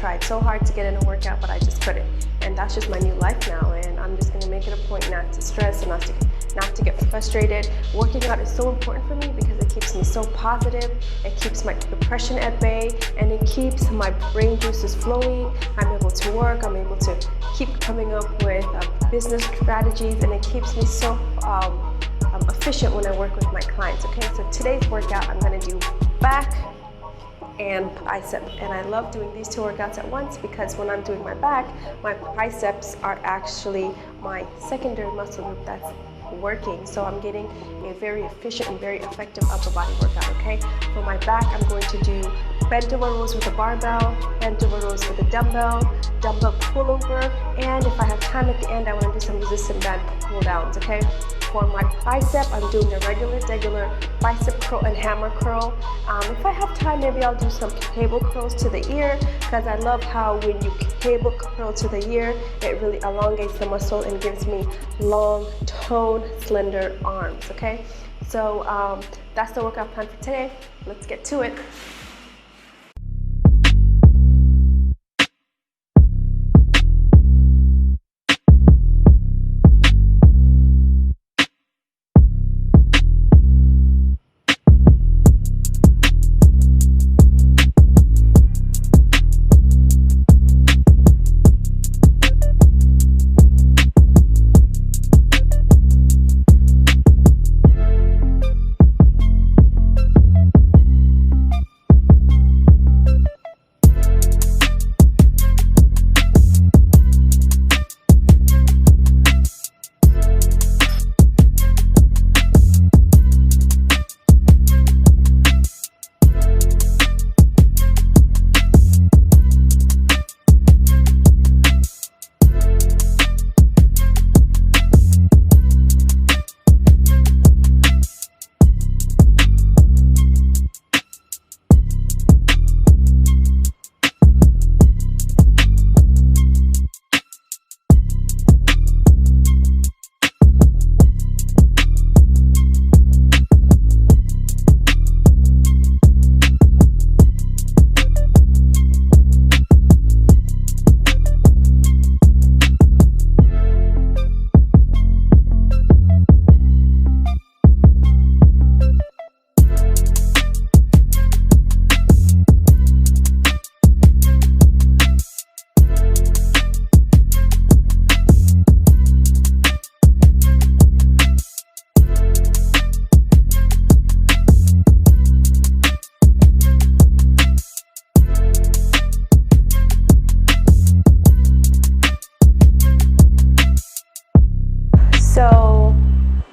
tried so hard to get in a workout, but I just couldn't. And that's just my new life now, and I'm just gonna make it a point not to stress and not to get frustrated. Working out is so important for me because it keeps me so positive, it keeps my depression at bay, and it keeps my brain juices flowing. I'm able to work, I'm able to keep coming up with business strategies, and it keeps me so efficient when I work with my clients. Okay, so today's workout, I'm gonna do back and bicep, and I love doing these two workouts at once because when I'm doing my back, my biceps are actually my secondary muscle group that's working, so I'm getting a very efficient and very effective upper body workout. Okay, for my back, I'm going to do bent over rows with a barbell, bent over rows with a dumbbell pullover, and if I have time at the end, I want to do some resistant band pull downs. Okay, for my bicep, I'm doing a regular bicep curl and hammer curl. If I have time, maybe I'll do some cable curls to the ear, because I love how when you cable curl to the ear, it really elongates the muscle and gives me long, toned, slender arms. Okay, so that's the workout plan for today. Let's get to it.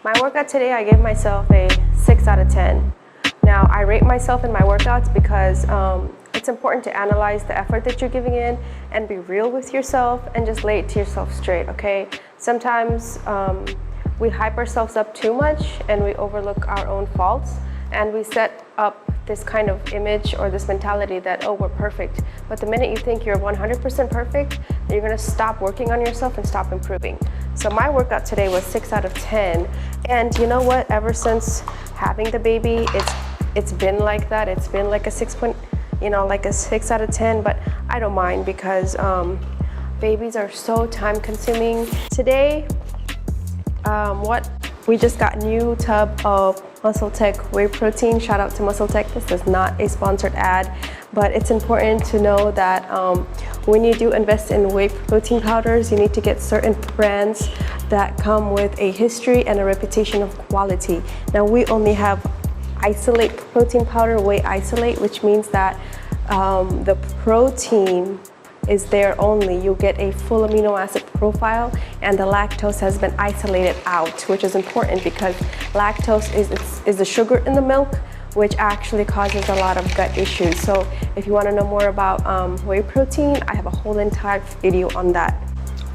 My workout today, I gave myself a 6 out of 10. Now, I rate myself in my workouts because it's important to analyze the effort that you're giving in and be real with yourself and just lay it to yourself straight, okay? Sometimes we hype ourselves up too much and we overlook our own faults, and we set up this kind of image or this mentality that, oh, we're perfect. But the minute you think you're 100% perfect, you're gonna stop working on yourself and stop improving. So my workout today was 6 out of 10. And you know what, ever since having the baby, it's been like that. It's been like a 6 out of 10, but I don't mind because babies are so time consuming. Today, we just got a new tub of Muscle Tech whey protein. Shout out to Muscle Tech. This is not a sponsored ad, but it's important to know that when you do invest in whey protein powders, you need to get certain brands that come with a history and a reputation of quality. Now, we only have isolate protein powder, whey isolate, which means that the protein is there only. You'll get a full amino acid profile, and the lactose has been isolated out, which is important because lactose is the sugar in the milk, which actually causes a lot of gut issues. So if you want to know more about whey protein, I have a whole entire video on that.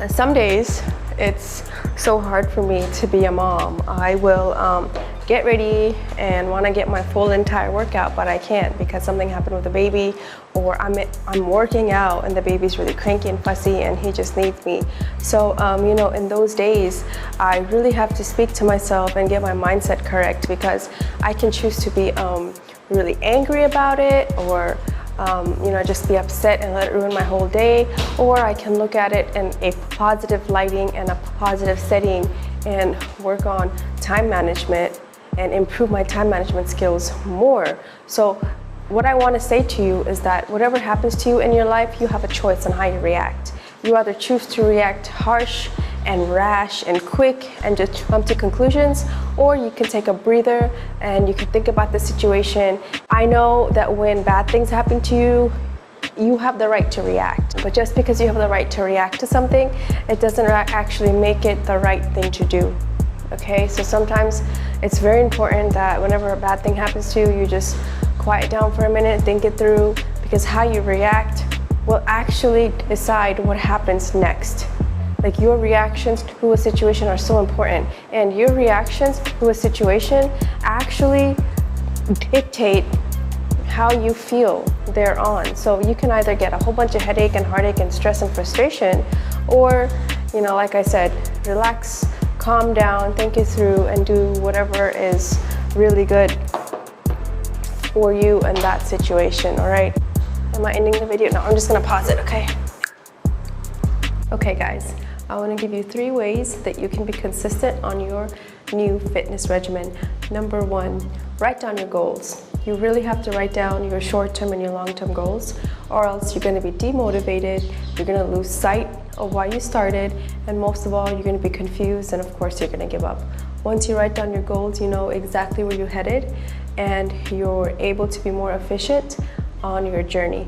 And some days it's so hard for me to be a mom. I will get ready and want to get my full entire workout, but I can't because something happened with the baby, or I'm working out and the baby's really cranky and fussy and he just needs me. So you know, in those days I really have to speak to myself and get my mindset correct, because I can choose to be really angry about it, or just be upset and let it ruin my whole day, or I can look at it in a positive lighting and a positive setting and work on time management and improve my time management skills more. So what I want to say to you is that whatever happens to you in your life, you have a choice on how you react. You either choose to react harsh and rash and quick and just come to conclusions, or you can take a breather and you can think about the situation. I know that when bad things happen to you, you have the right to react, but just because you have the right to react to something, it doesn't actually make it the right thing to do. Okay, so sometimes it's very important that whenever a bad thing happens to you, you just quiet down for a minute, think it through, because how you react will actually decide what happens next. Like, your reactions to a situation are so important, and your reactions to a situation actually dictate how you feel thereon. So you can either get a whole bunch of headache and heartache and stress and frustration, or, like I said, relax, calm down, think it through, and do whatever is really good for you in that situation, all right? Am I ending the video? No, I'm just gonna pause it, okay? Okay, guys, I wanna give you 3 ways that you can be consistent on your new fitness regimen. Number 1, write down your goals. You really have to write down your short-term and your long-term goals, or else you're gonna be demotivated, you're gonna lose sight of why you started, and most of all, you're gonna be confused, and of course, you're gonna give up. Once you write down your goals, you know exactly where you're headed, and you're able to be more efficient on your journey.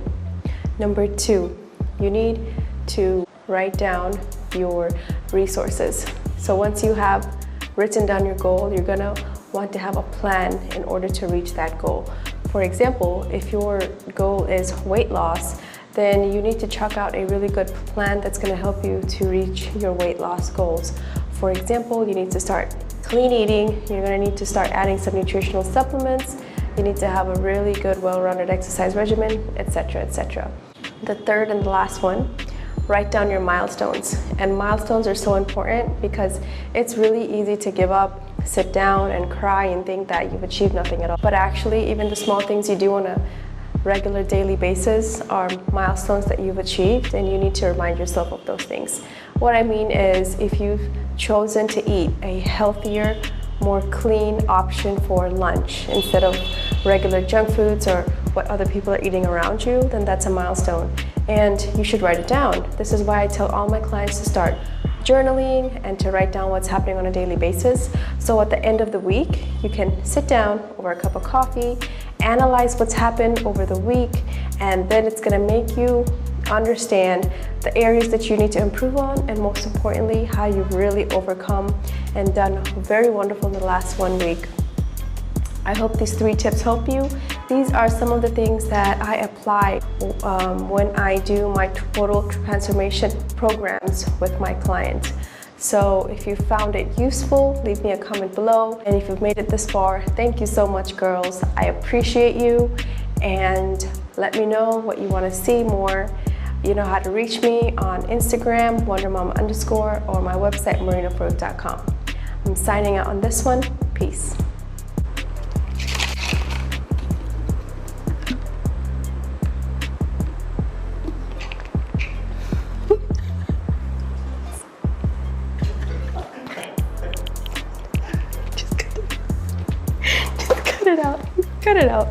Number 2, you need to write down your resources. So once you have written down your goal, you're gonna want to have a plan in order to reach that goal. For example, if your goal is weight loss, then you need to chalk out a really good plan that's gonna help you to reach your weight loss goals. For example, you need to start clean eating, you're gonna need to start adding some nutritional supplements, you need to have a really good, well-rounded exercise regimen, etc., etc. The third and the last one, write down your milestones. And milestones are so important because it's really easy to give up, sit down and cry and think that you've achieved nothing at all. But actually, even the small things you do on a regular daily basis are milestones that you've achieved, and you need to remind yourself of those things. What I mean is, if you've chosen to eat a healthier, more clean option for lunch instead of regular junk foods or what other people are eating around you, then that's a milestone. And you should write it down. This is why I tell all my clients to start journaling and to write down what's happening on a daily basis. So at the end of the week, you can sit down over a cup of coffee, analyze what's happened over the week, and then it's gonna make you understand the areas that you need to improve on, and most importantly, how you've really overcome and done very wonderful in the last 1 week. I hope these 3 tips help you. These are some of the things that I apply when I do my total transformation programs with my clients. So if you found it useful, leave me a comment below. And if you've made it this far, thank you so much, girls. I appreciate you. And let me know what you want to see more. You know how to reach me on Instagram, WonderMama_, or my website, MarinaFarook.com. I'm signing out on this one. Peace. Just cut it out. Cut it out.